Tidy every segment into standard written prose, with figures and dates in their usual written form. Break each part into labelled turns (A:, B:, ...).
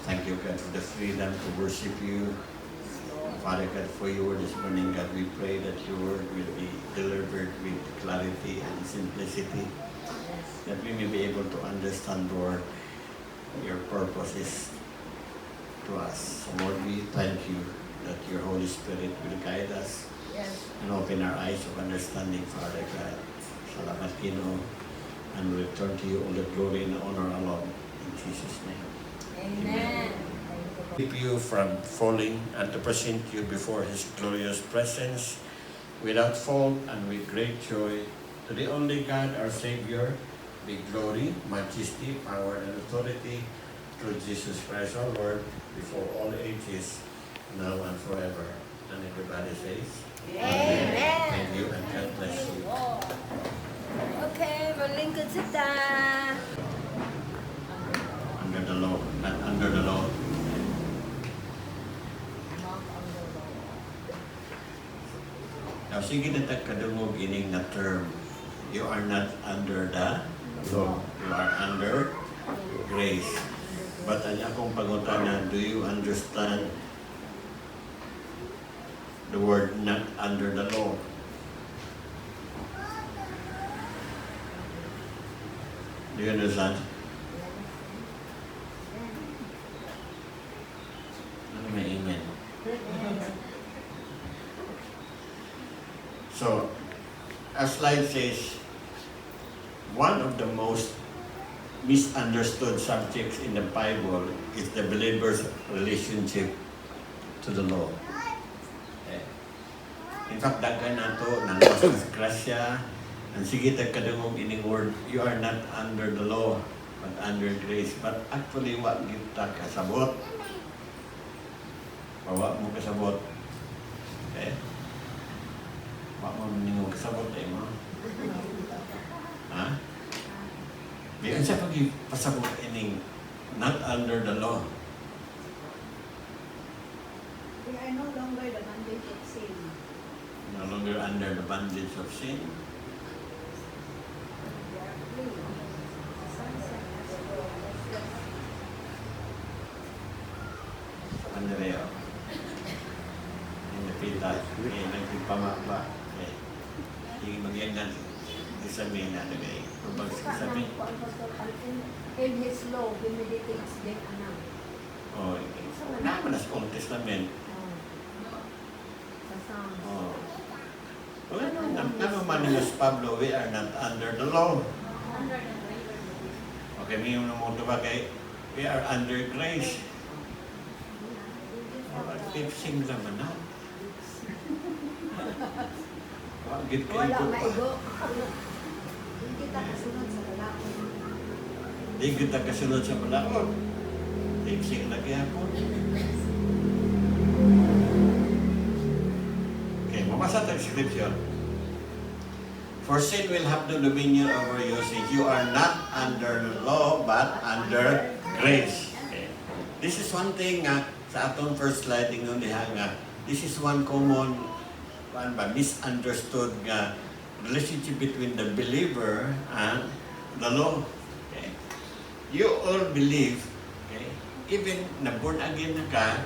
A: Thank you, God, for the freedom to worship you. Father God, for your word this morning, God, we pray that your word will be delivered with clarity and simplicity, that we may be able to understand, Lord, your purposes to us. So, Lord, we thank you that your Holy Spirit will guide us and open our eyes of understanding, Father God. Salamat, Kino, and we return to you all the glory and honor alone. In Jesus' name.
B: Amen.
A: Keep you from falling and to present you before His glorious presence without fault and with great joy. To the only God, our Savior, be glory, majesty, power, and authority through Jesus Christ our Lord, before all ages, now and forever. And everybody says,
B: Amen.
A: Thank you and God bless you.
B: Okay, malingkod sita.
A: Under the law, not under the law. Now, sige na kadungog ining na term. You are not under the law. You are under grace. But ang akong pangutana, do you understand the word not under the law? Do you understand? Ano may amen? So, as slide says, one of the most misunderstood subjects in the Bible is the believer's relationship to the law. In fact, daghan na ito, nangwas sa grasya, ang sige kadungog ining word, you are not under the law, but under grace. But actually, what kita kasabot? Bawa mo kasabot. Okay? Bawa mo ninyo kasabot mo. Ha? Diyan siya pasabot ining not under the law.
C: We are no longer the bondage of sin.
A: No longer under the bondage of sin.
C: We are free. The Son set us free.
A: Ano rin yun? Napita. Nagpipamaba. Hindi magyangan. Isabi na nagay. Pabag sabi.
C: In His law, He meditates day and night.
A: Oh, naman na sa Old Testament.
C: Sa Psalms.
A: Oh. Well, naman ni Mas Pablo, we are not under the law. Okay, may yung naman ba kay, we are under grace. Tipsing naman na. Wagit kayo
C: Wala
A: po pa.
C: maigo. Hindi kita kasunod sa lalaki.
A: Di kita kasunod sa balakon. Tipsing lagi ako. Okay, mabasa tayo scripture. For sin will have no dominion over you since you are not under law but under grace. Okay. This is one thing sa atong first slide ingon diha nga this is one common misunderstood relationship between the believer and the law. Okay. You all believe, okay, even na born again na ka,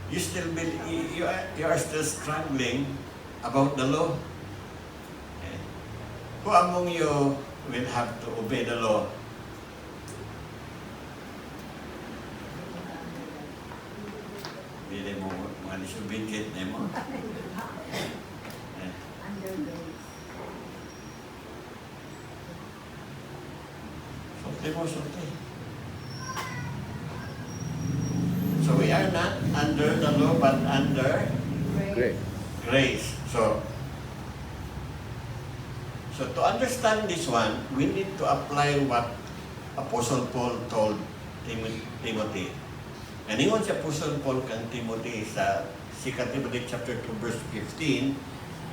A: you still believe, you are still struggling about the law. Okay. Who among you will have to obey the law? Hindi mo mga disobedient na mo.
C: Under grace.
A: Sulti mo, sulti. So we are not under the law but under
C: Grace.
A: grace. So to understand this one, we need to apply what Apostle Paul told Timothy. And ingon si Apostle Paul kang Timothy sa 2 Timothy chapter 2 verse 15,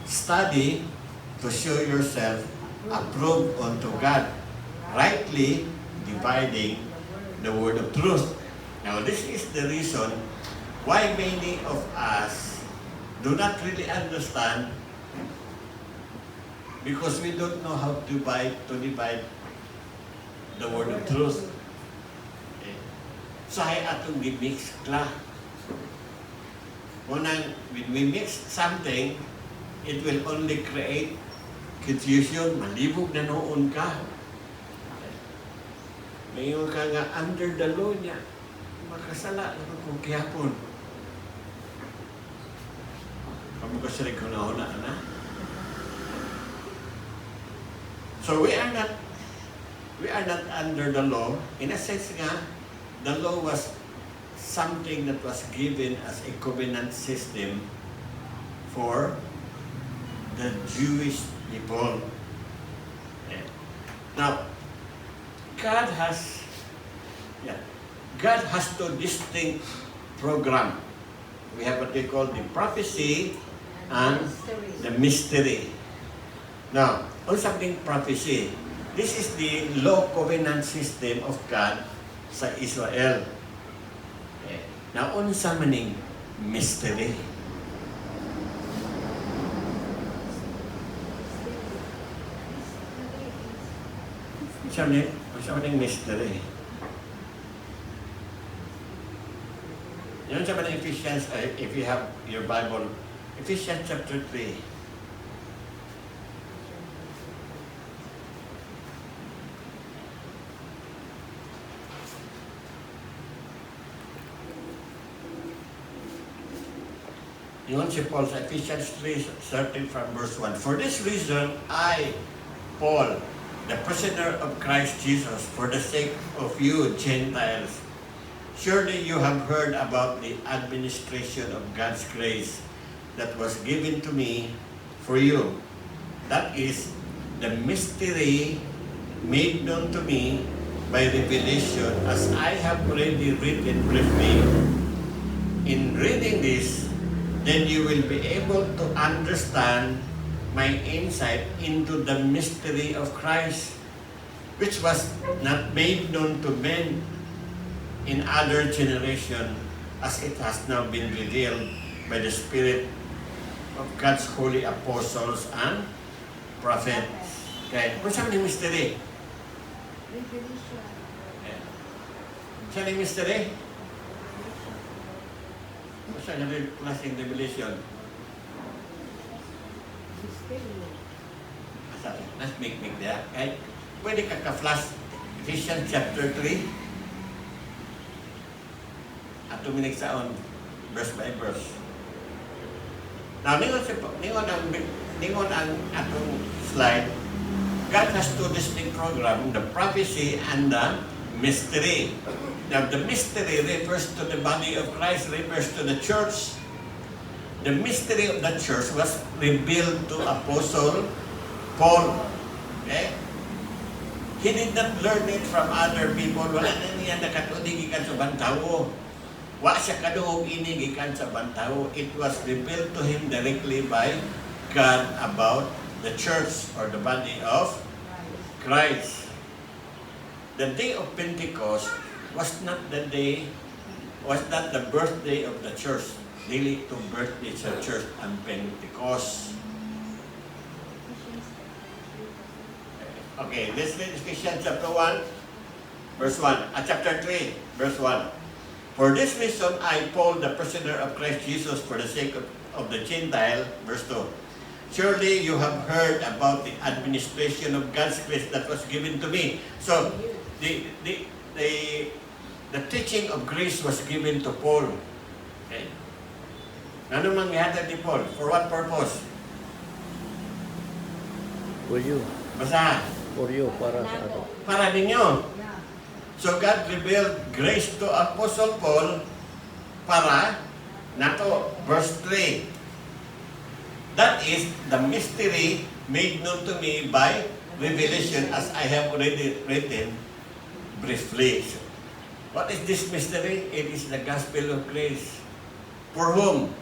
A: study to show yourself approved unto God, rightly dividing the word of truth. Now this is the reason why many of us do not really understand, because we don't know how to divide the word of truth. Okay. Sahay atong gi-mix kla. When we mix something, it will only create confusion. Malibog na noon ka. Mayon ka nga under the law niya. Makasala na kung kiyapon. Pamukasirig ko na na. So we are not under the law. In a sense nga, the law was something that was given as a covenant system for the Jewish people. Now, God has two distinct program. We have what they call the prophecy and the mystery. Now, on something prophecy, this is the law covenant system of God sa Israel. Now, unsa maning mystery? Unsa maning mystery? Yun sa maning Ephesians, if you have your Bible, Ephesians chapter 3. Yun si Paul sa Ephesians 3, starting from verse 1. For this reason, I, Paul, the prisoner of Christ Jesus, for the sake of you Gentiles, surely you have heard about the administration of God's grace that was given to me for you. That is the mystery made known to me by revelation, as I have already written briefly. In reading this, then you will be able to understand my insight into the mystery of Christ, which was not made known to men in other generation, as it has now been revealed by the Spirit of God's holy apostles and prophets. Okay, kung saan yung mystery? Saan yung mystery? Saan yung klaseng revelation? Let's make that. Okay? Pwede ka ka-flash Ephesians chapter 3 at tuminig sa on verse by verse. Now, ningon ang atong slide. God has two distinct programs, the prophecy and the mystery. Now, the mystery refers to the body of Christ, refers to the church. The mystery of the church was revealed to Apostle Paul. Okay? He did not learn it from other people. Wala na niya nakatunig ikan sa bantawo. Wa siya kaduhog inig ikan sa bantawo. It was revealed to him directly by God about the church or the body of Christ. The day of Pentecost was not the birthday of the church. Daily to birthday sa church and Pentecost. Okay, let's read Ephesians chapter 1, verse 1. Chapter 3, verse 1. For this reason, I, Paul, the prisoner of Christ Jesus, for the sake of the Gentile, verse 2. Surely you have heard about the administration of God's grace that was given to me. So, the teaching of grace was given to Paul. Okay? Ano mangyari ni Paul? For what purpose?
D: For you.
A: Basta.
D: For you, para sa ato.
A: Para ninyo. So God revealed grace to Apostle Paul para nato, verse 3. That is the mystery made known to me by revelation, as I have already written briefly. What is this mystery? It is the gospel of grace. For whom?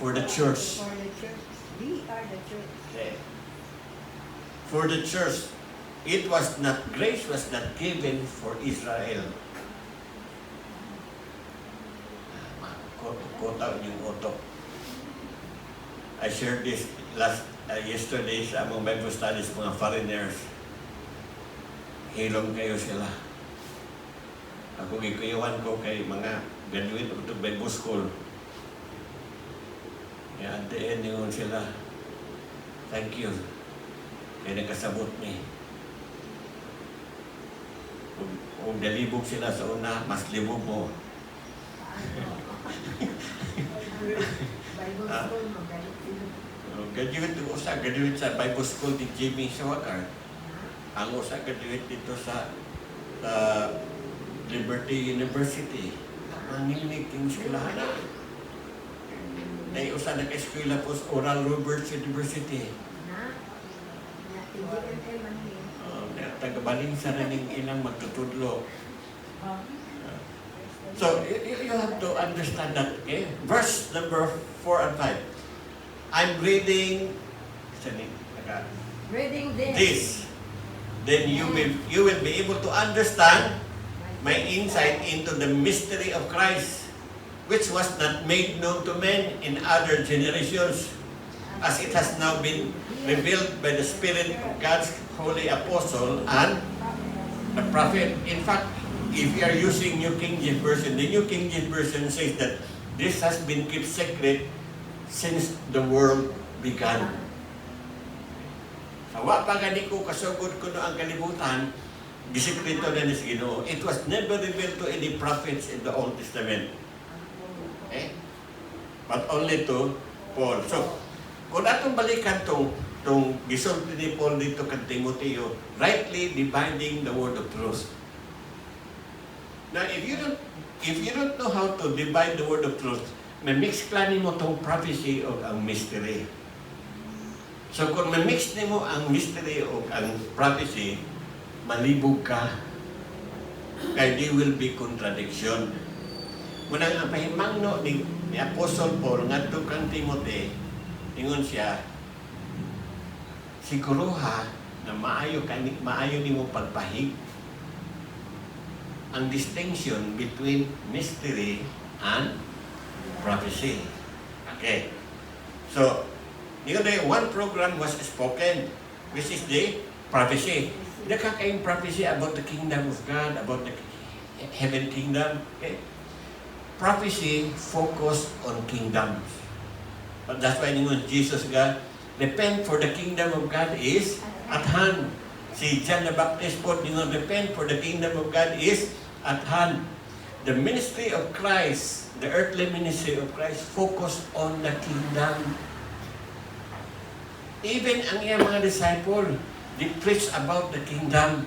A: For the church.
C: For the church. We are the church.
A: Okay. For the church. Grace was not given for Israel. Kotaw yung utok. I shared this yesterday sa among Bible studies, mga foreigners. Hilong kayo sila. Ako gikuyawan ko kay mga graduate of the Bible School. Kaya at the end, yun sila, thank you. Kaya nagkasabot ni. Kung nalibog sila sa una, mas libog mo.
C: Bible school, magalit sila.
A: Graduate sa Bible School ni Jimmy Shawakar. Ang usa graduate dito sa Liberty University. Manginig yung eskwelahan na. Dahil usa na ka-eskwela po sa Oral Roberts University.
C: Na, TGNA man yun.
A: Tagabaling sa rin ilang magtutudlo. So, you have to understand that, okay? Verse number 4 and 5. I'm reading
C: Reading this.
A: this. Then you will be able to understand my insight into the mystery of Christ, which was not made known to men in other generations, as it has now been revealed by the Spirit of God's holy apostle and the prophet. In fact, if you are using New King James Version, the New King James Version says that this has been kept secret since the world began. Wa pa gani ko kasugod ko no ang kalibutan, gisikreto na ni Ginoo. It was never revealed to any prophets in the Old Testament. Okay? But only to Paul. So, kung atong balikan tong gisulti ni Paul dito kay Timoteo, rightly dividing the word of truth. Now, if you don't know how to divide the word of truth, may mix klani mo tong prophecy o ang mystery. So kung ma-mix nimo ang mystery o ang prophecy, malibog ka. Kaya there will be contradiction. Munang ang pahimangno ni Apostle Paul ngadto kang Timothy, ingon siya, siguruha na maayo nimo pagpahig ang distinction between mystery and prophecy. Okay. So, one program was spoken, which is the prophecy. Nakakaing prophecy about the kingdom of God, about the heaven kingdom. Okay? Prophecy focused on kingdoms. But that's why Jesus God, repent for the kingdom of God is at hand. Si John the Baptist po, repent for the kingdom of God is at hand. The ministry of Christ, the earthly ministry of Christ, focused on the kingdom. Even ang iyang mga disciple, they preach about the kingdom.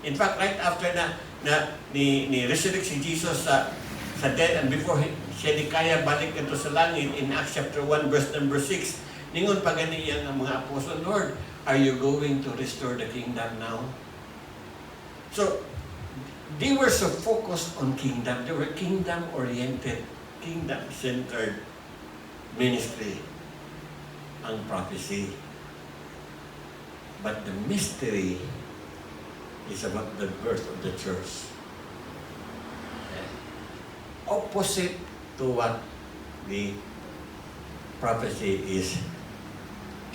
A: In fact, right after ni resurrect si Jesus sa dead and before siya di kaya balik ito sa langit in Acts chapter 1 verse number 6, ningon pa ganiyan ang mga apostle, Lord, are you going to restore the kingdom now? So, they were so focused on kingdom. They were kingdom-oriented, kingdom-centered ministry. Ang prophecy. But the mystery is about the birth of the church. Opposite to what the prophecy is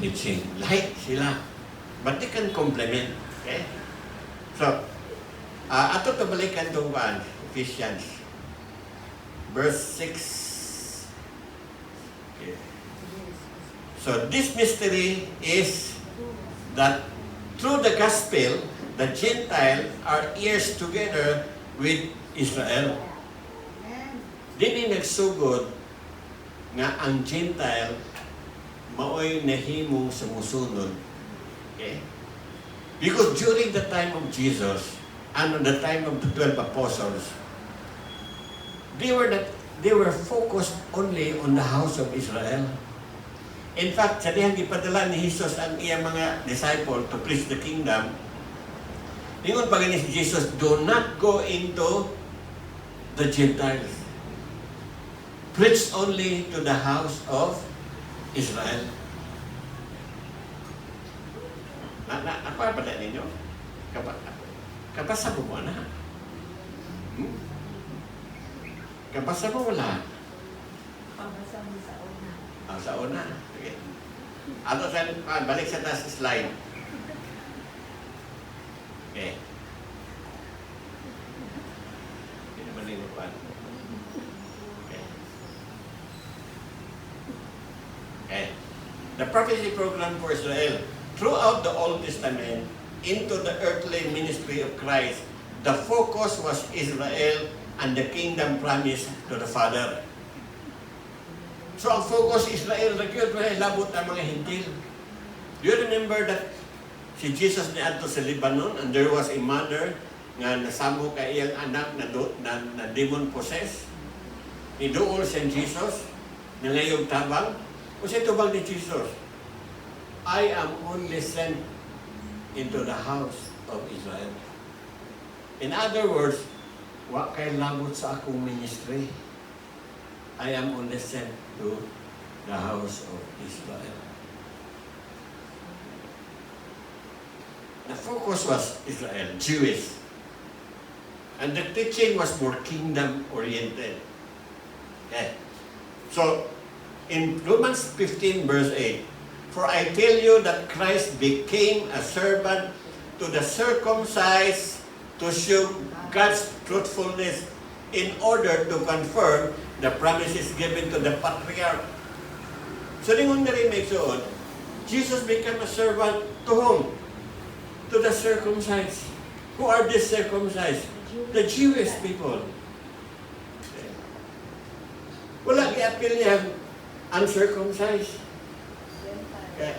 A: teaching. Like sila. But they can complement. Okay? So, ato to balikan itong Ephesians. Verse 6. Okay. So this mystery is that through the gospel, the Gentiles are heirs together with Israel. Dili nagsugod nga ang Gentile maoy nahimong sumusunod. Okay? Because during the time of Jesus and the time of the 12 apostles, they were focused only on the house of Israel. In fact, sa dihang ipadala ni Jesus ang iyang mga disciple to preach the kingdom, ningon pa gani si Jesus, do not go into the Gentiles. Preach only to the house of Israel. Apa pada ninyo? Kapasa mo na? Kapasa mo wala?
C: Pabasa mo sa una.
A: Sa una. Okay. Ato sa balik sa taas slide. Okay. Okay. The prophecy program for Israel. Throughout the Old Testament, into the earthly ministry of Christ, the focus was Israel and the kingdom promised to the Father. So ang focus Israel, nagyod wala labot ang mga Hintil. Do you remember that si Jesus ni adto sa Lebanon and there was a mother nga nasamo kay iyang anak na demon possessed? Niduol siya Jesus, nangayog tabang. Kung siya tubang ni Jesus, I am only sent into the house of Israel. In other words, wa kay labot sa akong ministry. I am only sent to the house of Israel. The focus was Israel, Jewish. And the teaching was more kingdom-oriented. Okay. So, in Romans 15 verse 8, for I tell you that Christ became a servant to the circumcised to show God's truthfulness in order to confirm the promises given to the patriarch. So, lingon na rin may suon, Jesus became a servant to whom? To the circumcised. Who are the circumcised? The Jewish people. Wala i-appeal niya uncircumcised. Okay.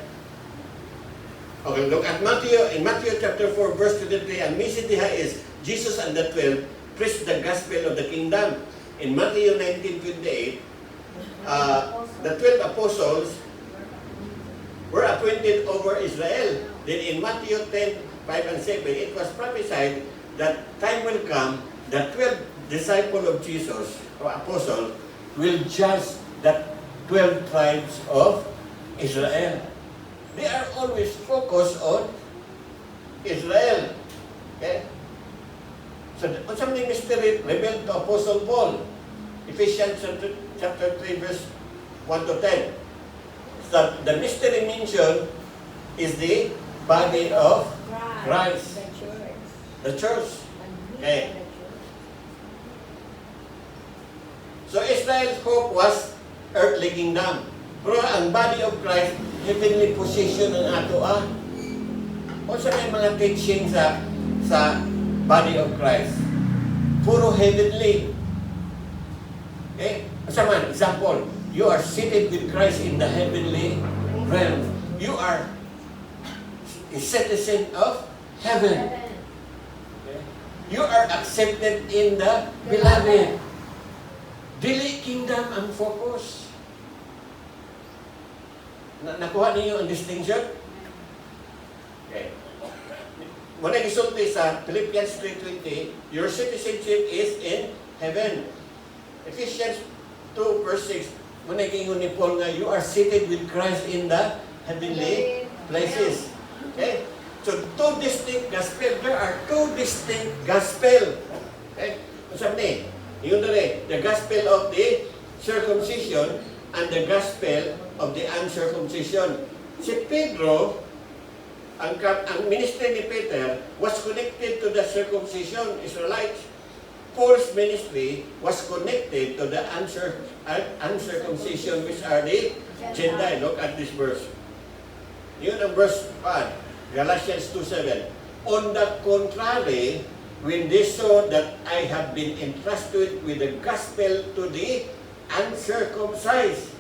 A: Okay, look at Matthew. In Matthew chapter 4, verse 23, ang message diha is Jesus and the 12 preached the gospel of the kingdom. In Matthew 19:28, the 12 apostles were appointed over Israel. Then in Matthew 10:5 and 7, it was prophesied that time will come that 12 disciples of Jesus, or apostles, will judge the 12 tribes of Israel. They are always focused on Israel. Okay? So, something mystery revealed to Apostle Paul. Ephesians chapter 3, verse 1 to 10. So, the mystery mentioned is the body of Christ. The church. Okay. So, Israel's hope was earthly kingdom. Pero ang body of Christ, heavenly position ang ato O sa may mga teaching sa body of Christ? Puro heavenly. Okay? Sa man, example, you are seated with Christ in the heavenly realm. You are a citizen of heaven. Okay? You are accepted in the beloved. Dili kingdom ang focus. Nakuha niyo ang distinction? Okay. Muna gisulti sa Philippians 3:20, your citizenship is in heaven. Ephesians 2 verse 6, muna gingon ni Paul nga, you are seated with Christ in the heavenly places. Okay? So, two distinct gospel. There are two distinct gospel. Okay? Masam ni, yun na rin, the gospel of the circumcision and the gospel of the uncircumcision. Si Pedro, ang ministry ni Peter was connected to the circumcision, Israelites. Paul's ministry was connected to the uncircumcision, which are the Gentiles. Look at this verse. Yun ang verse 5, Galatians 2:7. On the contrary, when they saw that I have been entrusted with the gospel to the uncircumcised,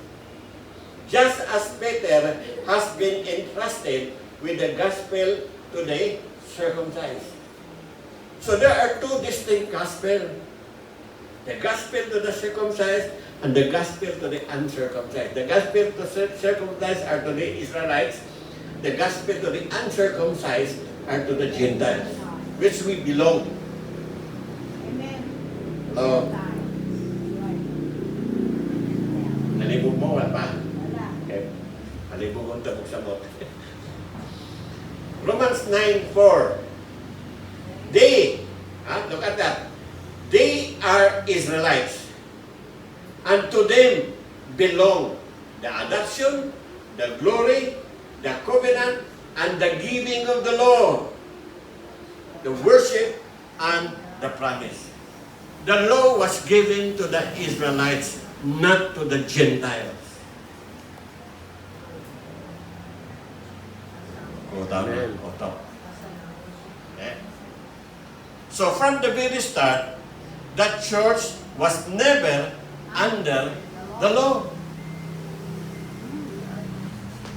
A: just as Peter has been entrusted with the gospel to the circumcised. So there are two distinct gospel. The gospel to the circumcised and the gospel to the uncircumcised. The gospel to circumcised are to the Israelites. The gospel to the uncircumcised are to the Gentiles, which we belong.
C: Amen.
A: Nalibog mo, wala pa?
C: Wala.
A: Okay. Nalibog mo tabok sa mot. Romans 9:4. They, look at that. They are Israelites. And to them belong the adoption, the glory, the covenant, and the giving of the law, the worship, and the promise. the law was given to the Israelites, not to the Gentiles. O tama,
D: Amen.
A: o tama. Okay. So from the very start, the church was never under the law.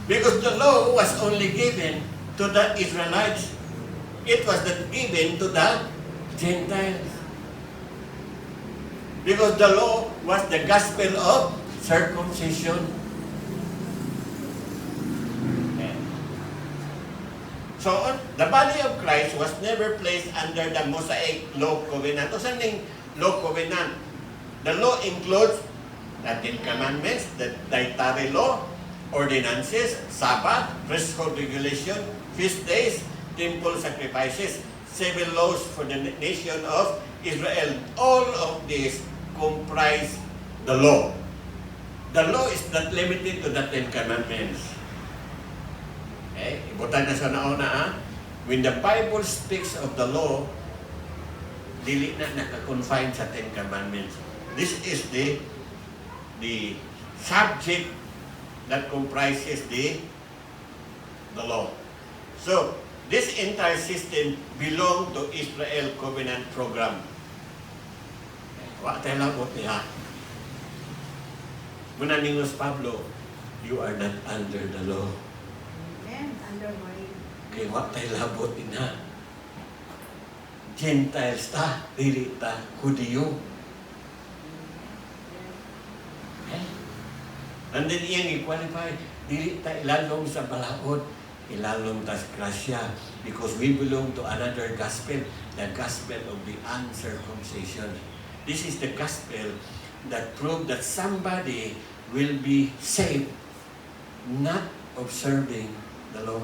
A: Because the law was only given to the Israelites. It was not given to the Gentiles. Because the law was the gospel of circumcision. Okay. So, the body of Christ was never placed under the Mosaic law covenant. O saan yung law covenant? The law includes the Ten Commandments, the dietary law, ordinances, Sabbath, priesthood regulation, feast days, temple sacrifices, civil laws for the nation of Israel. All of these comprise the law. The law is not limited to the Ten Commandments. Okay? Ibutan na sa nauna, when the Bible speaks of the law, dili na naka-confine sa Ten Commandments. This is the subject that comprises the law. So, this entire system belonged to Israel Covenant Program. Wa tayo labot niya. Muna ningos Pablo, you are not under the law.
C: Amen. Under my...
A: Kaya wa tayo labot niya. Gentiles ta, dili ta, Hudiyo. Okay? And then iyang i-qualify, dili ta ilalong sa balaod, ilalong ta sa grasya, because we belong to another gospel, the gospel of the uncircumcision. This is the gospel that proves that somebody will be saved, not observing the law.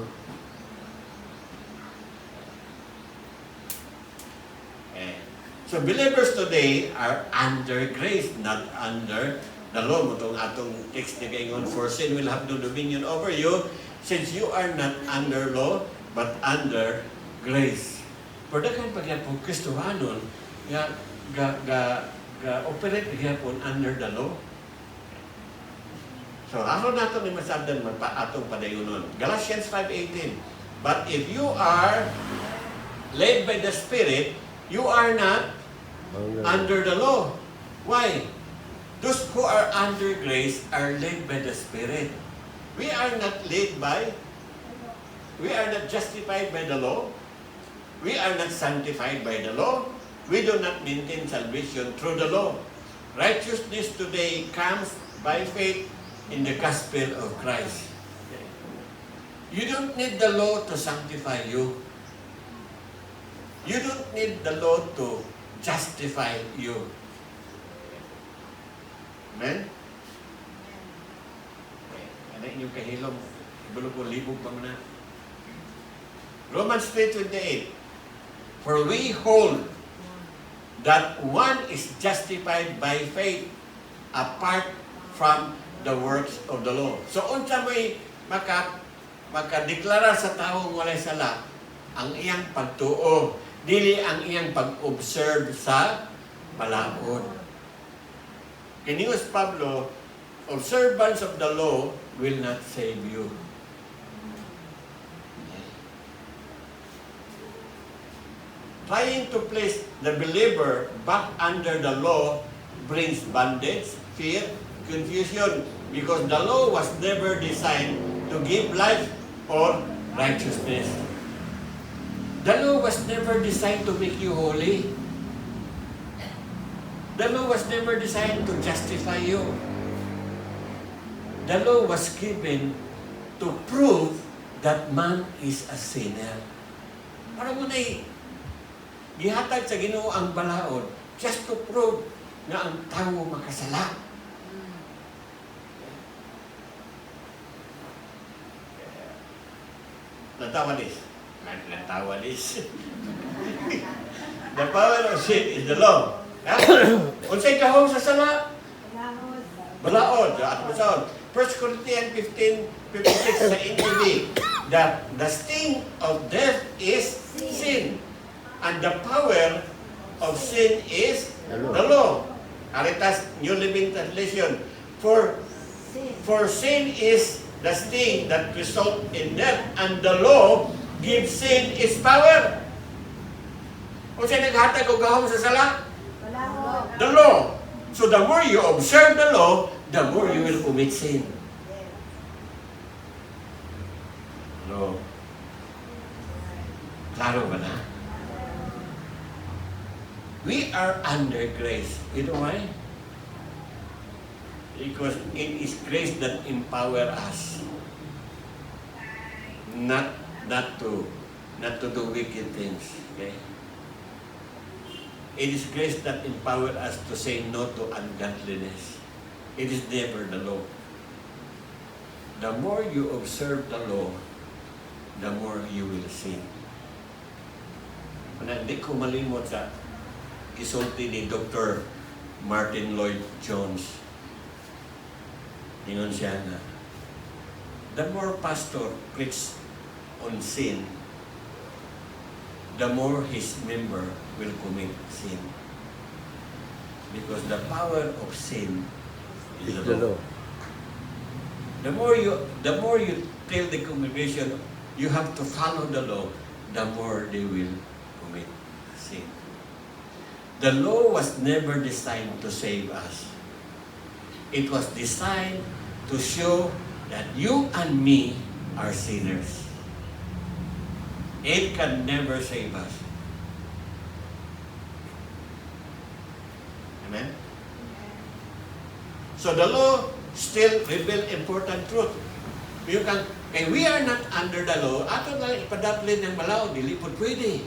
A: Okay. So believers today are under grace, not under the law. Mutong atong text ni kaingon, for sin will have no dominion over you, since you are not under law, but under grace. Pero daghang pagyapon Kristohanon ga operate pagyapon under the law. So aron nato ni masabdan man pa atong padayonon. Galatians 5:18. But if you are led by the Spirit, you are not under the law. Why? Those who are under grace are led by the Spirit. We are not justified by the law. We are not sanctified by the law. We do not maintain salvation through the law. Righteousness today comes by faith in the gospel of Christ. You don't need the law to sanctify you. You don't need the law to justify you. Amen? Ano inyong kahilom? Ibulo ko, libog pa muna. Romans 3:28. For we hold that one is justified by faith apart from the works of the law. So, unsa may makadeklara sa taong walay sala, ang iyang pagtuo, dili ang iyang pag-observe sa balaod. Kinius Pablo, observance of the law will not save you. Trying to place the believer back under the law brings bondage, fear, confusion, because the law was never designed to give life or righteousness. The law was never designed to make you holy. The law was never designed to justify you. The law was given to prove that man is a sinner. Para mo na gihatag sa Ginoo ang balaod just to prove na ang tao makasala. Natawa this. Natawa this. The power of sin is the law. Unsay kahong sa sala? Balaod. At masaon. 1 Corinthians 15:56 sa NIV. The sting of death is sin. And the power of sin is The law. Caritas, New Living Translation. For sin is the sting that result in death, and the law gives sin its power. Kung siya naghatag o gahom sa sala?
C: Wala ho.
A: The law. So the more you observe the law, the more you will commit sin. No. Klaro ba na? We are under grace. You know why? Because it is grace that empower us not to do wicked things. Okay? It is grace that empower us to say no to ungodliness. It is never the law. The more you observe the law, the more you will sin. Hindi ko malimot sa isulti ni Dr. Martin Lloyd Jones. Ingon siya na, the more pastor preach on sin, the more his member will commit sin. Because the power of sin is the law. The more you tell the congregation you have to follow the law, the more they will commit sin. The law was never designed to save us. It was designed to show that you and me are sinners. It can never save us. Amen? So the law still reveal important truth. You can, we are not under the law, ato na ipadaplin ng malaw, dili po pwede.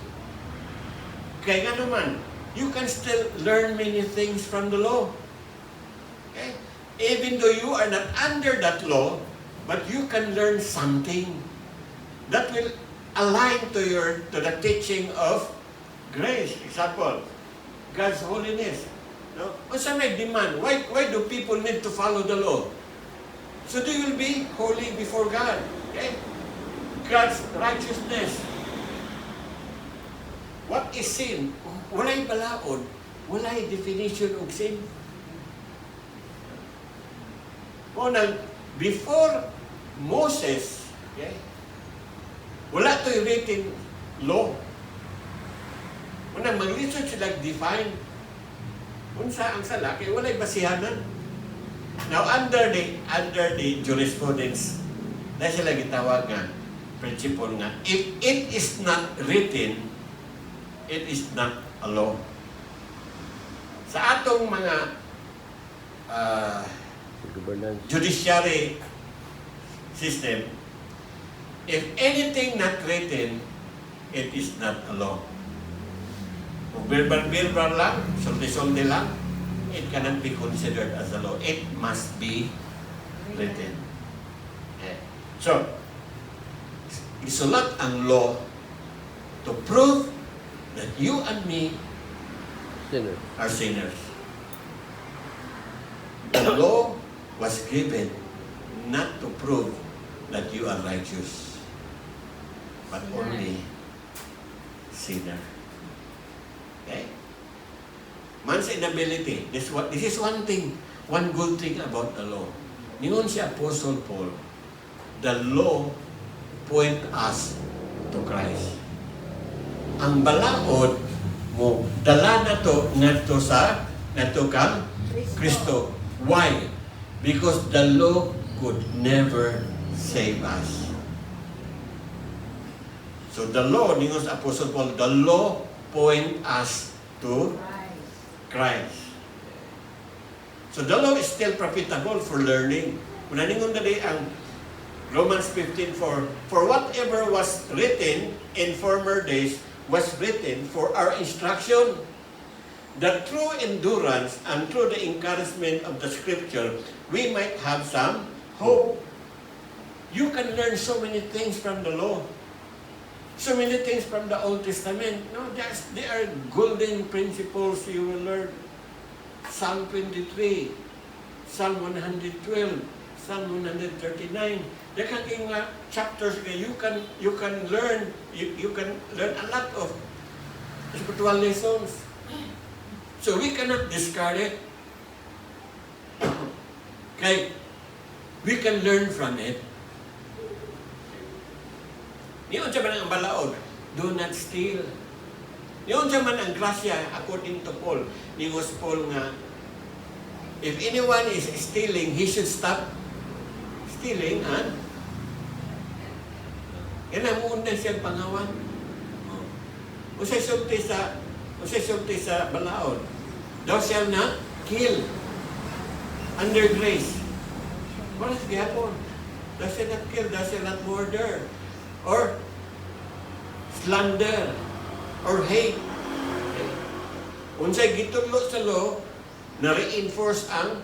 A: Kaya nga naman, you can still learn many things from the law. Okay? Even though you are not under that law, but you can learn something that will align to the teaching of grace. Example, God's holiness. No? What's may demand? Why do people need to follow the law? So they will be holy before God. Okay? God's righteousness. What is sin? Walay balaod. Walay definition of sin. Before Moses, okay, wala to'y written law. Mag-research sila define unsa ang sala, kaya walay basihanan. Now, under the jurisprudence, na sila gitawag nga, principle nga, if it is not written, it is not a law. Sa atong mga judiciary system, if anything not written, it is not a law. Kung verbal lang, soldi-soldi lang, it cannot be considered as a law. It must be written. Okay. So, isulat ang law to prove that you and me are sinners. The law was given not to prove that you are righteous, but only sinner. Okay? Man's inability. This is one thing, one good thing about the law. Ningon si Apostle Paul, the law point us to Christ. Ang balaod mo, dala na to ngadto kang Kristo. Why? Because the law could never save us. So the law, ningon sa Apostle Paul, the law point us to Christ. So the law is still profitable for learning. Kung naningon dali ang Romans 15:4, for whatever was written in former days was written for our instruction, that through endurance and through the encouragement of the Scripture, we might have some hope. You can learn so many things from the law. So many things from the Old Testament. No, they are golden principles you will learn. Psalm 23, Psalm 112, Psalm 139. There can be chapters where you can learn a lot of spiritual lessons.
E: So we cannot discard it. Okay? We can learn from it. Niyon sa man ang balaod, do not steal. Niyon sa man ang grasya, according to Paul, ningos Paul nga, if anyone is stealing, he should stop stealing and yan ang una siyang pangawan. Usay sulti sa balaod. Thou shalt not kill under grace. What is gihapon? Thou shalt not kill, thou shalt not murder, or slander, or hate. Unsay gitudlo sa law, na-reinforce ang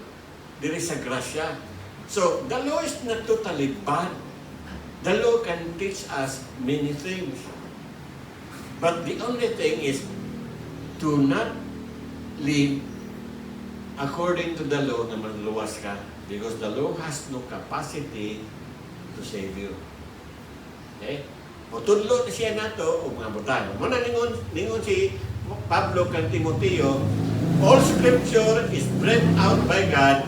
E: diri sa grasya. So, the law is not totally bad. The law can teach us many things. But the only thing is to not live according to the law na manluwas ka, because the law has no capacity to save you. Okay? O tudlo siya nato o mga butang. Muna ningon si Pablo kang Timoteo, all scripture is breathed out by God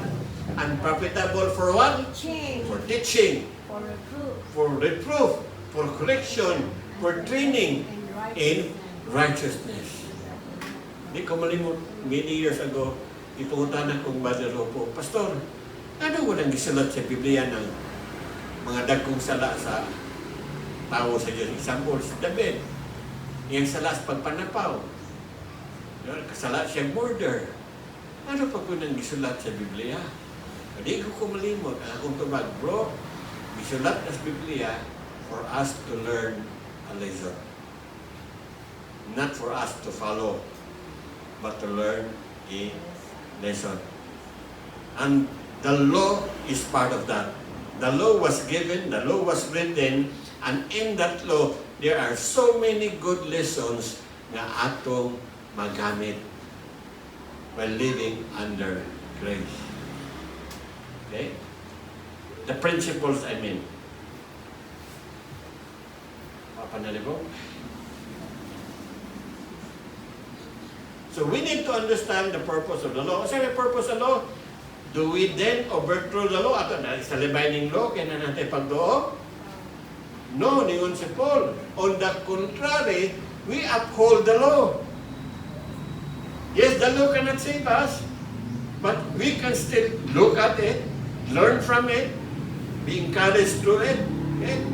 E: and profitable for what?
B: Teaching.
E: For teaching,
C: For reproof.
E: for reproof, for correction, for training in righteousness. Hindi ko malimot, many years ago, ipungutan akong Brother Ropo, Pastor, ano walang gisulat sa Biblia ng mga dagkong sala sa tao sa Diyos? Example, si David, yung sala sa pagpanapaw. Kasala siya murder. Ano pa po nang gisulat sa Biblia? Hindi ko kumalimot. Ang akong tubag, bro, gisulat sa Biblia for us to learn a lesson. Not for us to follow, but to learn a lesson. And the law is part of that. The law was given, the law was written, and in that law, there are so many good lessons na atong magamit while living under grace. Okay? The principles, I mean. Papanalibo? So we need to understand the purpose of the law. Kasi may purpose of the law. Do we then overthrow the law? Ato na sa libaining law, kaya na natin pagdoo? No, ningon si Paul. On the contrary, we uphold the law. Yes, the law cannot save us, but we can still look at it, learn from it, be encouraged through it. Okay?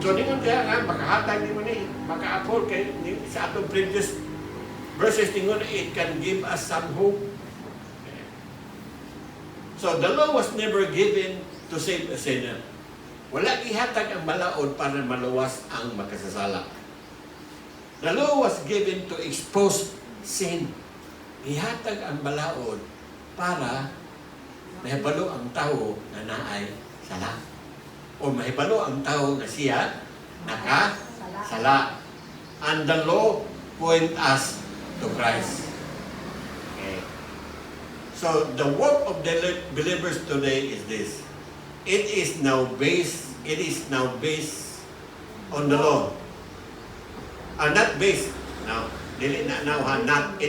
E: So, ningon kaya makahatag ni mo ni, maka-uphold kay sa atong previous verses, ningon, it can give us some hope. Okay. So, the law was never given to save a sinner. Wala ihatag ang balaod para maluwas ang makasasala. The law was given to expose sin. Ihatag ang balaod para mahibalo ang tao na naay sala. O mahibalo ang tao na siya nakasala. And the law point us to Christ. Okay. So the work of the believers today is this. It is now based on the law. Not based now. It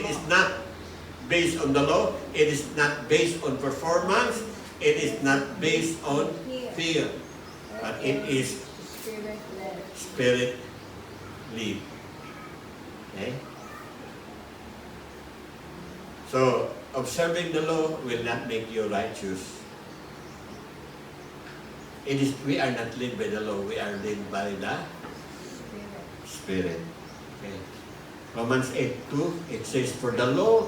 E: is not based on the law. It is not based on performance. It is not based on fear. But it is
C: Spirit-led.
E: Spirit-led. Okay? So, observing the law will not make you righteous. We are not led by the law. We are led by the Spirit. Okay. Romans 8:2, it says, for the law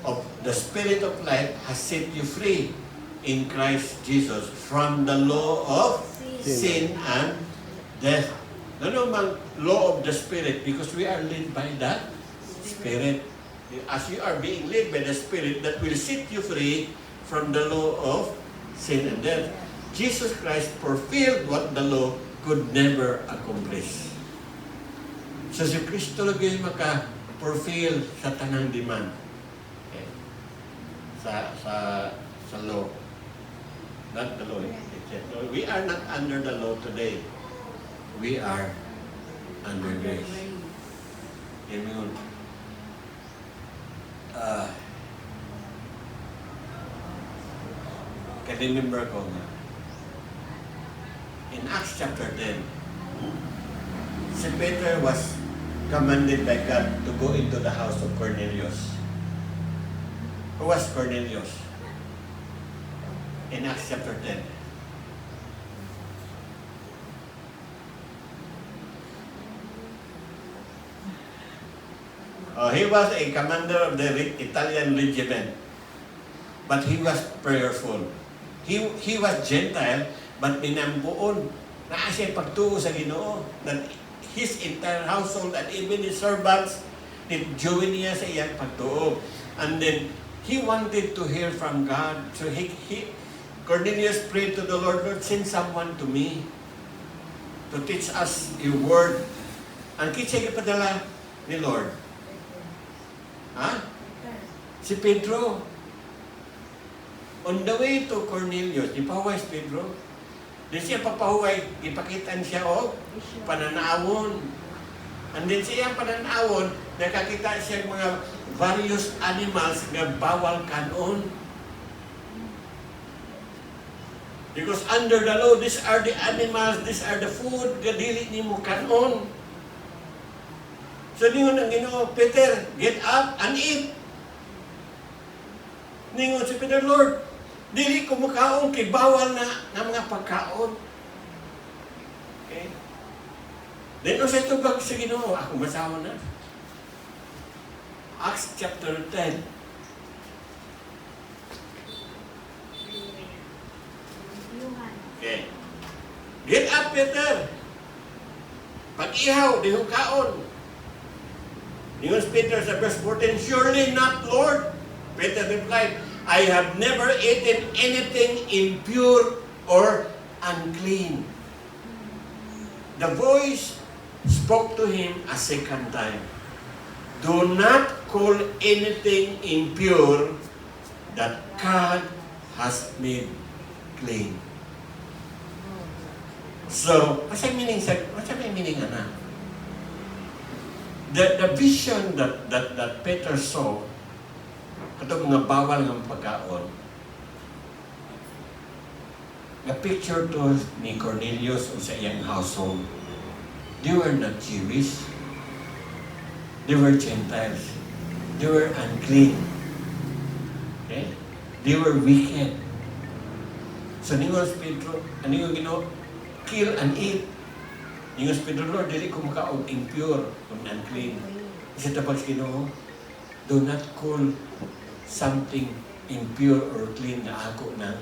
E: of the Spirit of life has set you free in Christ Jesus from the law of sin and death. Ano mang law of the Spirit? Because we are led by the Spirit. As you are being led by the Spirit, that will set you free from the law of sin and death. Jesus Christ fulfilled what the law could never accomplish. So si Kristo lagi maka-fulfill sa tanang demand. Okay. Sa law. Not the law. We are not under the law today. We are under grace. Amen.
A: uh, remember ko nga, in Acts chapter 10, si Peter was commanded by God to go into the house of Cornelius. Who was Cornelius? In Acts chapter 10. He was a commander of the Italian regiment, but he was prayerful. He was Gentile, but minambuon. Naa siya pagtuo sa Ginoo, that his entire household and even his servants, nitjuin niya sa iyang pagtuo. And then, he wanted to hear from God. So Cornelius prayed to the Lord, Lord, send someone to me to teach us your word. Ang kitsa ipadala ni Lord. Ha? Si Pedro. On the way to Cornelius, ipahuway si Pedro. Di siya papahuway, ipakitan siya o pananawon. And then siya pananawon, nakakita siya mga various animals na bawal kanon. Because under the law, these are the animals, these are the food, gadili ni mo kanon. So ningon ang Ginoo, Peter, get up and eat. Ningon si Peter, Lord, dili ko makaon kay bawal na mga pagkaon. Okay? Then o sa tubag sa Ginoo, ako masawa na. Acts chapter 10. Okay. Get up, Peter. Pag-ihaw, di ho kaon. Ningon si Peter sa verse 14, surely not, Lord. Peter replied, I have never eaten anything impure or unclean. The voice spoke to him a second time. Do not call anything impure that God has made clean. So, what's the meaning na? The vision that Peter saw, katong mga bawal ng pagkaon, the picture to ni Cornelius o sa iyang household, they were not Jewish. They were Gentiles. They were unclean. Okay? They were wicked. So ningon si Pedro, ano yung Ginoo? Kill and eat. Ningon si Pedro, Lord, dili ko makaog impure o unclean. Isa tapos Ginoo, do not call something impure or clean na ako ng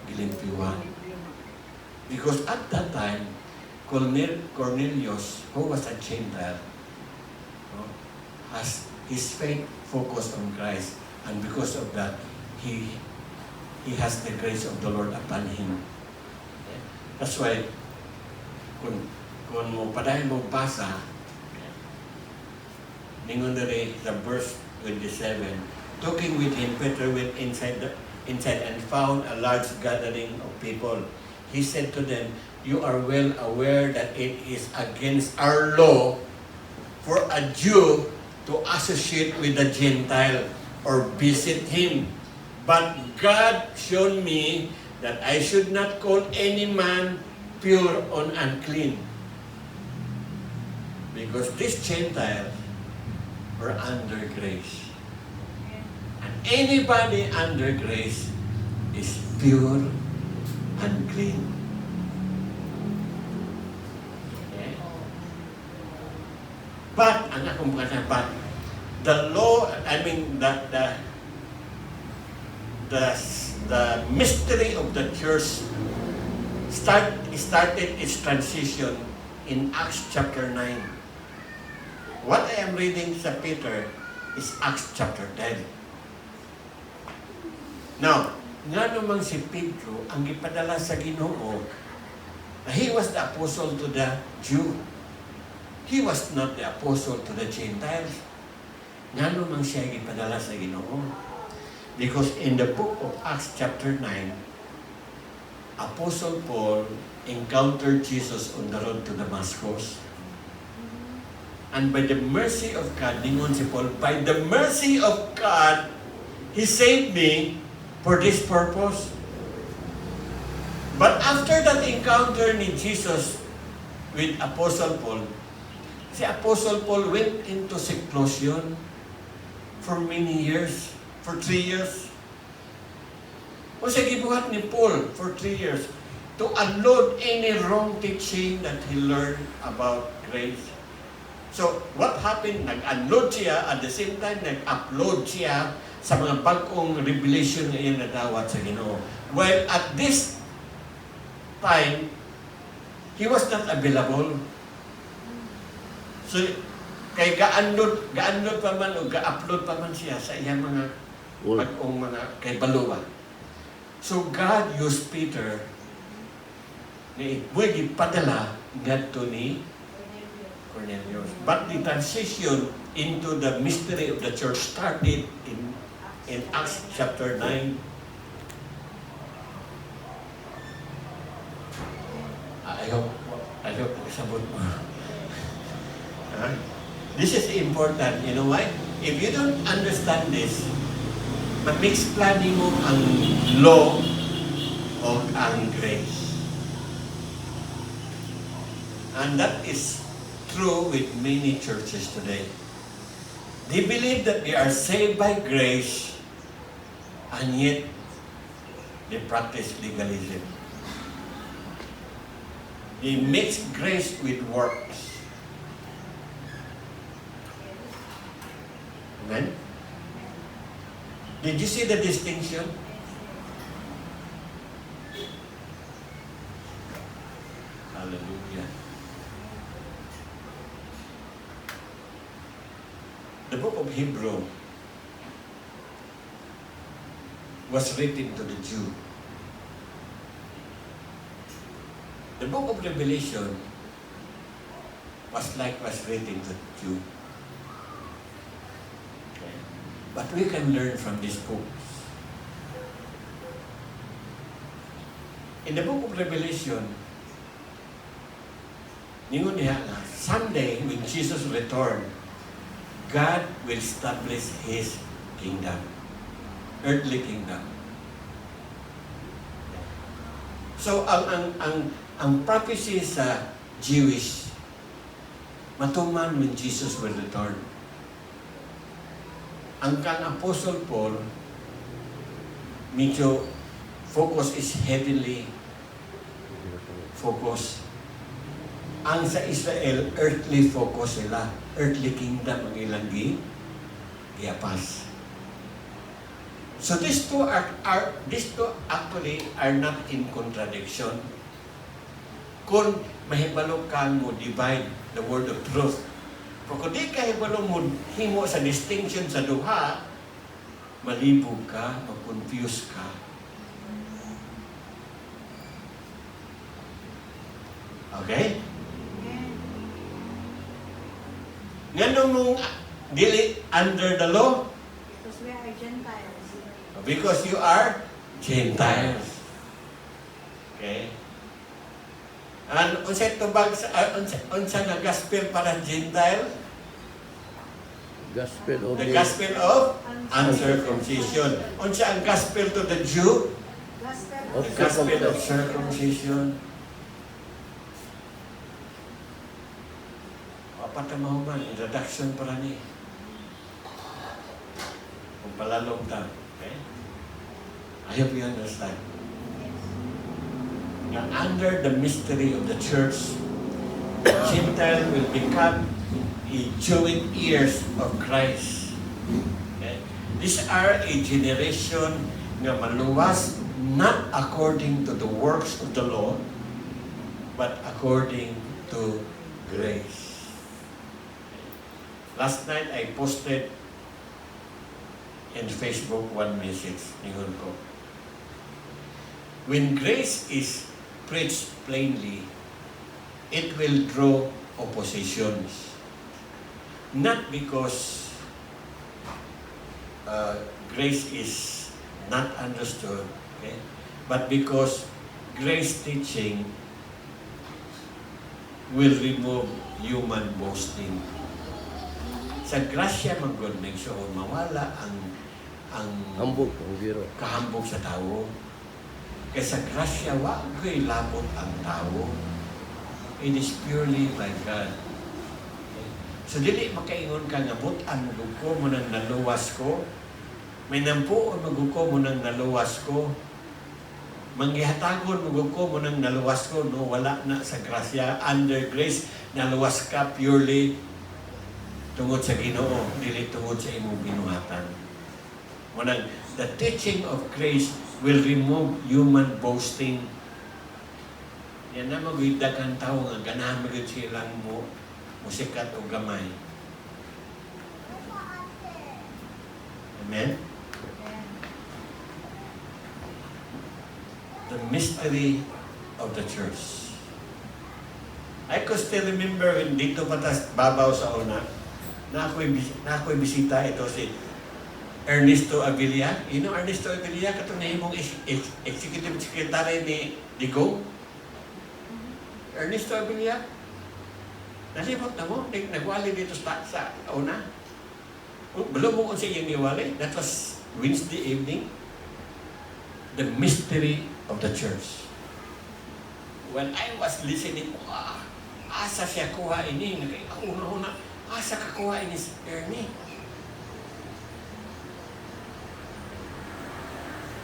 A: gilimpiwan. Because at that time, Cornelius, who was a Gentile, has his faith focused on Christ, and because of that, he has the grace of the Lord upon him. That's why, kung mo padayon mo basa, ningon dere sa verse 27, talking with him, Peter went inside and found a large gathering of people. He said to them, you are well aware that it is against our law for a Jew to associate with a Gentile or visit him. But God showed me that I should not call any man pure or unclean. Because these Gentiles were under grace. And anybody under grace is pure and clean. Okay? But, ang akong kata, but the law, the mystery of the church started its transition in Acts chapter 9. What I am reading sa Peter is Acts chapter 10. Now, nga naman si Pedro ang ipadala sa Ginoo, he was the apostle to the Jew. He was not the apostle to the Gentiles. Nga naman siya ipadala sa Ginoo. Because in the book of Acts chapter 9, Apostle Paul encountered Jesus on the road to Damascus.
E: And by the mercy of God, ningon si Paul, by the mercy of God, He saved me for this purpose. But after that encounter ni Jesus with Apostle Paul, si Apostle Paul went into seclusion for many years, for 3 years. O siya gibuhat ni Paul for 3 years to unload any wrong teaching that he learned about grace. So, what happened? Nag-unload siya, at the same time, nag-upload siya sa mga bagong revelation na iyan nadawat sa Ginoo. While at this time, he was not available. So, kay ga-unload pa man o ga-upload pa man siya sa iyang mga bagong mga kay baluwa. So, God used Peter na ipadala ngadto ni Cornelius. But the transition into the mystery of the church started in Acts chapter 9. I hope sabot mo. This is important. You know why? If you don't understand this, ma-mix planning mo ang law o ang grace. And that is true with many churches today. They believe that they are saved by grace, and yet they practice legalism. They mix grace with works. Amen? Did you see the distinction? Hallelujah. The book of Hebrew was written to the Jew. The book of Revelation was likewise written to the Jew. Okay. But we can learn from these books. In the book of Revelation, ningon niya nga, someday when Jesus returned, God will establish His kingdom, earthly kingdom. So ang prophecy sa Jewish matuman when Jesus will return. Ang kang Apostle Paul, medyo focus is heavenly focus. Ang sa Israel, earthly focus sila. Earthly kingdom ang ilang giapas. So these two actually are not in contradiction. Kung mahibalo kang mo divide the word of truth, pero kung di ka hibalo mo himo sa distinction sa duha, malibog ka, mag-confuse ka. Okay? Nganong mong dili under the law?
C: Because we are Gentiles.
E: Because you are Gentiles. Okay? And unsa tubag unsa nga gospel para Gentile?
D: Gospel of
E: The gospel of uncircumcision. Unsa ang gospel to the Jew?
C: Gospel
E: The gospel of circumcision. Patamahuman, introduction para ni. Kung palalong ta. Okay? I hope you understand. Now, under the mystery of the church, the Gentile will become a joint heirs of Christ. Okay? These are a generation nga maluwas not according to the works of the law, but according to grace. Last night, I posted in Facebook one message. Ningon ko. When grace is preached plainly, it will draw oppositions. Not because grace is not understood, okay? But because grace teaching will remove human boasting. sa grasya magod nagsuon mawala ang
D: Hambog, ang biro.
E: kahambog sa tao. Kaya sa grasya, wa ko'y labot ang tao. It is purely by God. So, dili makaingon ka nga, butan ko mo nang naluwas ko. May nampuon maguko mo nang naluwas ko. Manggihatagon maguko mo nang naluwas ko. No, wala na sa grasya. Under grace, naluwas ka purely tungod sa Ginoo, dili tungod sa imong binuhatan. Munang, the teaching of grace will remove human boasting. Yan na magwidag ang tao nga ganahan magod silang musikat o gamay. Amen? The mystery of the church. I could still remember when dito patas babaw sa una, na ako'y bisita ito si Ernesto Avilla. You know Ernesto Avilla? Katong nahimong executive secretary ni Digong. Ernesto Avilla. Nalimot na mo. Nagwali dito sa una. Belum mo kung siya yung iwali. That was Wednesday evening. The mystery of the church. When I was listening, asa siya kuha ini. Una-una, asa ka kuha ini si Ernie.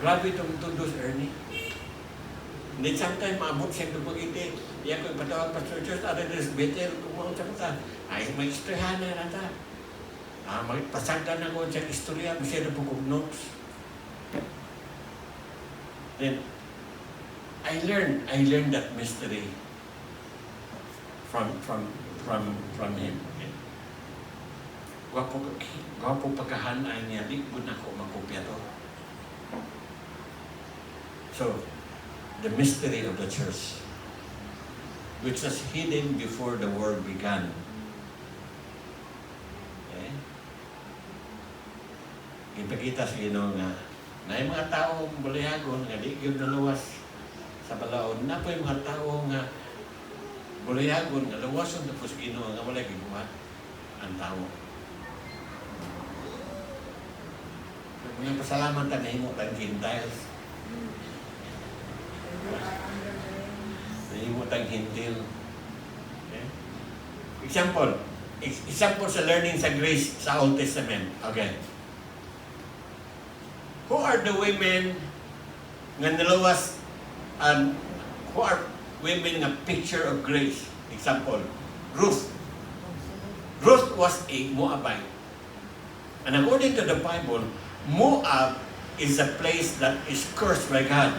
E: Grabe itong tundos, Ernie. Then sometimes maabot siya ng pag-iti. Iya ko ipatawag Pastor Church, ada des betel, kumang sa kata. Ay, may istoryahan na nata. Magpasagdan na ko siya istorya, masya na po kong notes. Then, I learned that mystery from him. Gwapo pagkahanay niya, di ko na ako makopya to. So, the mystery of the church, which was hidden before the world began. Okay? Ipakita sa Ginoo nga, na yung mga tao bulihagon nga di gyud naluwas sa balaod, na po yung mga tao nga bulihagon nga luwason tapos Ginoo nga wala gibuhat ang tao. Mga pasalamat na nahimo tang Gentiles. Nahimo tang Hintil. Okay? Example sa learning sa grace sa Old Testament. Okay. Who are the women nga naluwas and who are women nga picture of grace? Example, Ruth. Ruth was a Moabite. And according to the Bible, Moab is a place that is cursed by God.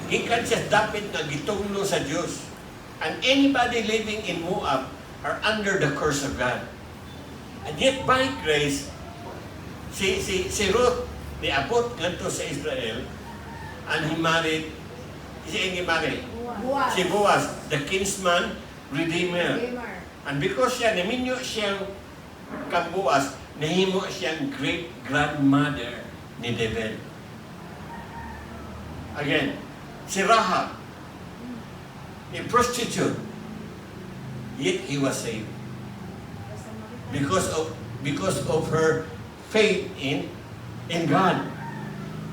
E: Gikan siya dapat nga gitunglo sa Diyos. And anybody living in Moab are under the curse of God. And yet by grace, si Ruth, niabot ngadto sa Israel, and he married,
C: Boaz.
E: si Boaz, the kinsman, redeemer. And because siya, naminyo siyang kang Boaz, nahimo siyang great-grandmother ni David. Again, si Rahab, a prostitute, yet he was saved because of her faith in God.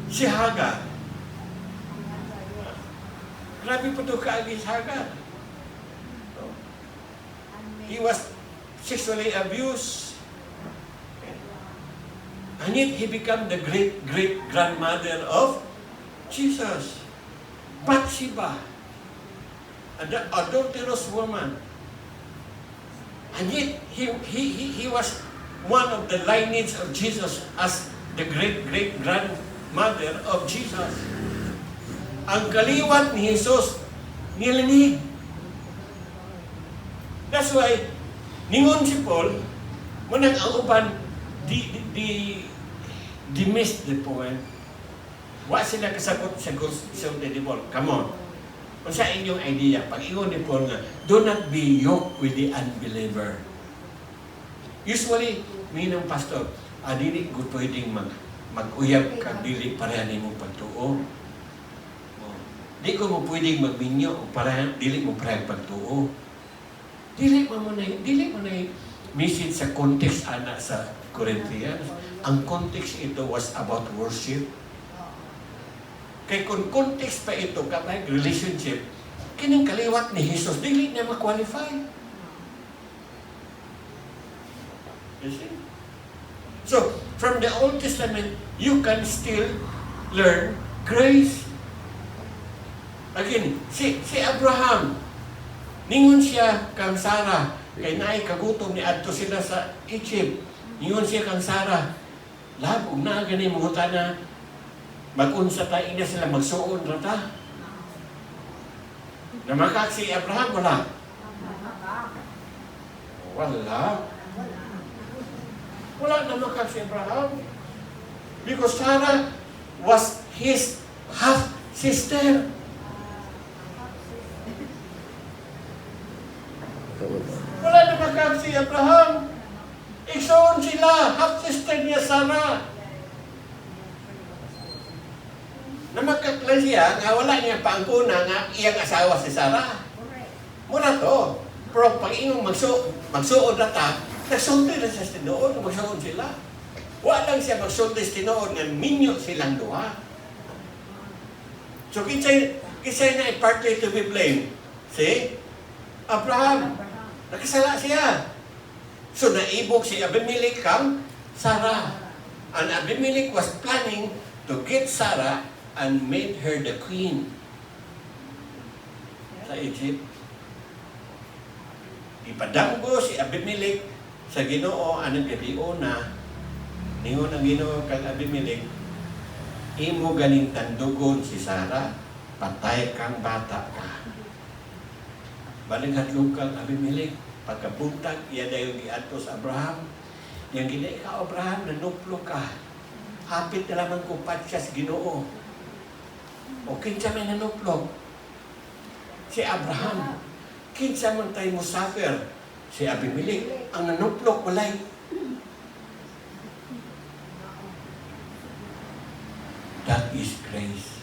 E: Si Hagar, grabe po ito kaagi si Hagar. He was sexually abused. And yet, he became the great-grandmother of Jesus. Bathsheba, an adulterous woman. And yet, he was one of the lineage of Jesus as the great-grandmother of Jesus. Ang kaliwat ni Jesus, nilinig. That's why, ningon si Paul, munang ang uban, di miss the point. Wa sila kasagot sa gusto ni Paul. Come on. Kung sa inyong idea, pag-ingon ni Paul nga, do not be yoked with the unbeliever. Usually, minang pastor, dili ko pwedeng mag-uyab kag dili pareha ni mong pagtuo. Di ko mo pwedeng magminyo o pareha, dili mo pareha pagtuo. Dili mo na message sa context ana sa Corinthians. Ang context ito was about worship. Kay kung context pa ito, kapag relationship, kining kaliwat ni Jesus, dili niya ma-qualify. You see? So, from the Old Testament, you can still learn grace. Again, si Abraham, ningon siya kang Sarah, kay naay kagutom ni adto sila sa Egypt. Ningon siya kang Sarah, labog na gani mo na mag-unsa ta ina sila magsuon ra ta. Namakak si Abraham wala. Wala. Wala namakak si Abraham. Because Sarah was his half sister. Wala namakak si Abraham. Igsoon sila, half sister niya Sarah. Namakaklan siya nga wala niya paangkuna nga iyang asawa si Sarah. Muna to. Pero pag ingong magsuod na ta, nagsulti na siya tinuod, magsuod sila. Wala lang siya magsulti sa tinuod nga minyo silang duha. So kisay na partly to be blamed. See? Abraham. Nakasala siya. So naibog si Abimelech kang Sarah. And Abimelech was planning to get Sarah and made her the queen sa Egypt. Ipadanggo si Abimelech sa Ginoo anang gabion na ningon ang Ginoo kang Abimelech, imo ganing tandugon si Sarah, patay kang bata ka. Balinghadlong kang Abimelech, pagkabuntag iya dayon giadto sa Abraham. Yang gina ikaw Abraham nanuplo ka. Hapit na lamang ko patsa sa Ginoo. O kinsa may nanuplog? Si Abraham. Kinsa man tayo musafir? Si Abimelech. Ang nanuplog walay. That is grace.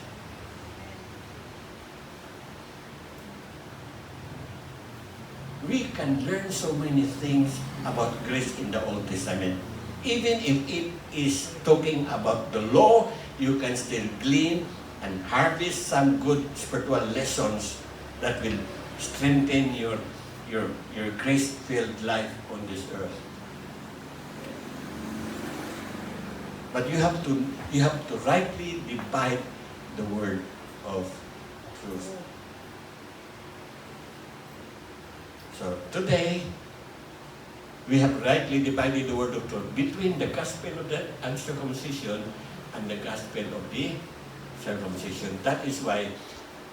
E: We can learn so many things about grace in the Old Testament. Even if it is talking about the law, you can still glean and harvest some good spiritual lessons that will strengthen your grace-filled life on this earth. But you have to rightly divide the word of truth. So today, we have rightly divided the word of truth between the gospel of the uncircumcision and the gospel of the circumcision. That is why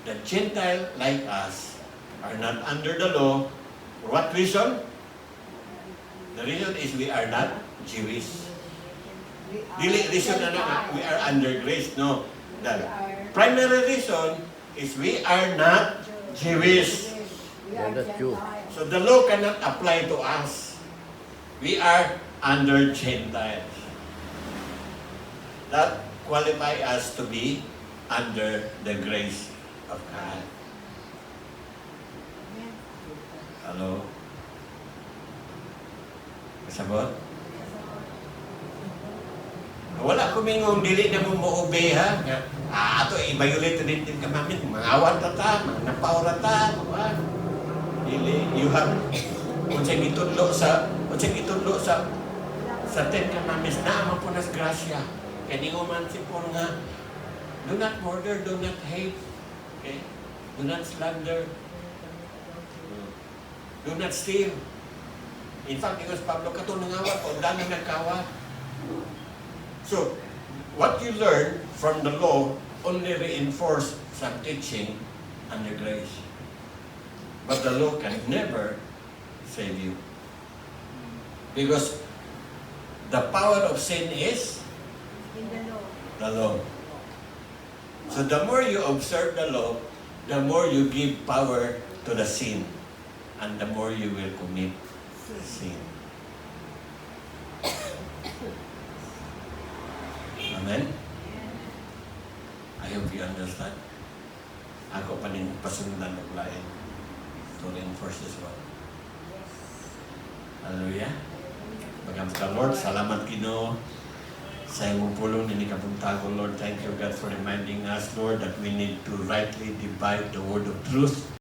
E: the Gentile like us are not under the law. For what reason? The reason is we are not Jewish. Dili reason na we are under grace. No. The primary reason is we are not Jewish. So the law cannot apply to us. We are under Gentiles. That qualify us to be under the grace of God. Hello? Kasabot? Wala kumingong dili na mo mo-obey ha. Ato i-violate rin din kami. Mangawan ta, napaw ta, dili. You have kung siya gitudlo sa Ten Commandments na amang punas grasya. Kaya di man si Paul nga, do not murder, do not hate, okay? Do not slander, do not steal. In fact, because Pablo kato nangawat o dami nagkawat. So, what you learn from the law only reinforce some teaching and the grace. But the law can never save you. Because the power of sin is the law. So the more you observe the law, the more you give power to the sin, and the more you will commit sin. Amen? I hope you understand. Ako pa rin pasundan ng lain to reinforce this one. Hallelujah.
A: Pagam ka, Lord, salamat Ginoo sa imong pulong ni kapuntago, Lord. Thank you, God, for reminding us, Lord, that we need to rightly divide the word of truth.